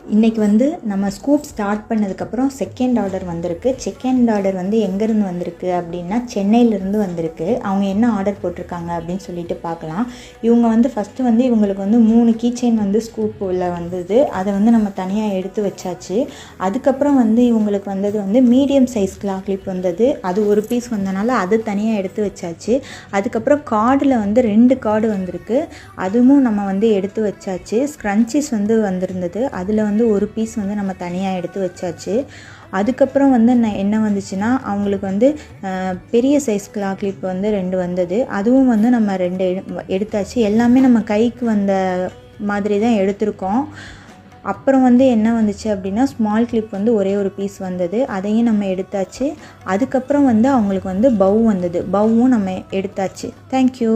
இன்றைக்கி வந்து நம்ம ஸ்கூப் ஸ்டார்ட் பண்ணதுக்கப்புறம் செகண்ட் ஆர்டர் வந்திருக்கு. செகண்ட் ஆர்டர் வந்து எங்கேருந்து வந்திருக்கு அப்படின்னா சென்னையிலேருந்து வந்திருக்கு. அவங்க என்ன ஆர்டர் போட்டிருக்காங்க அப்படின்னு சொல்லிட்டு பார்க்கலாம். இவங்க வந்து ஃபஸ்ட்டு வந்து இவங்களுக்கு வந்து 3 கீ செயின் வந்து ஸ்கூப் உள்ள வந்தது. அதை வந்து நம்ம தனியாக எடுத்து வச்சாச்சு. அதுக்கப்புறம் வந்து இவங்களுக்கு வந்தது வந்து மீடியம் சைஸ் கிளா கிளிப் வந்தது. அது ஒரு பீஸ் வந்தனால அது தனியாக எடுத்து வச்சாச்சு. அதுக்கப்புறம் கார்டில் வந்து 2 கார்டு வந்திருக்கு. அதுவும் நம்ம வந்து எடுத்து வச்சாச்சு. ஸ்க்ரன்ச்சீஸ் வந்து வந்திருந்தது. அதில் வந்து ஒரு பீஸ் வந்து நம்ம தனியாக எடுத்து வச்சாச்சு. அதுக்கப்புறம் வந்து என்ன வந்துச்சுன்னா அவங்களுக்கு வந்து பெரிய சைஸ் கிளா கிளிப் வந்து 2 வந்தது. அதுவும் வந்து நம்ம 2 எடுத்தாச்சு. எல்லாமே நம்ம கைக்கு வந்த மாதிரி தான் எடுத்திருக்கோம். அப்புறம் வந்து என்ன வந்துச்சு அப்படின்னா ஸ்மால் கிளிப் வந்து ஒரே ஒரு பீஸ் வந்தது. அதையும் நம்ம எடுத்தாச்சு. அதுக்கப்புறம் வந்து அவங்களுக்கு வந்து பவ் வந்தது. பவ்வும் நம்ம எடுத்தாச்சு. தேங்க்யூ.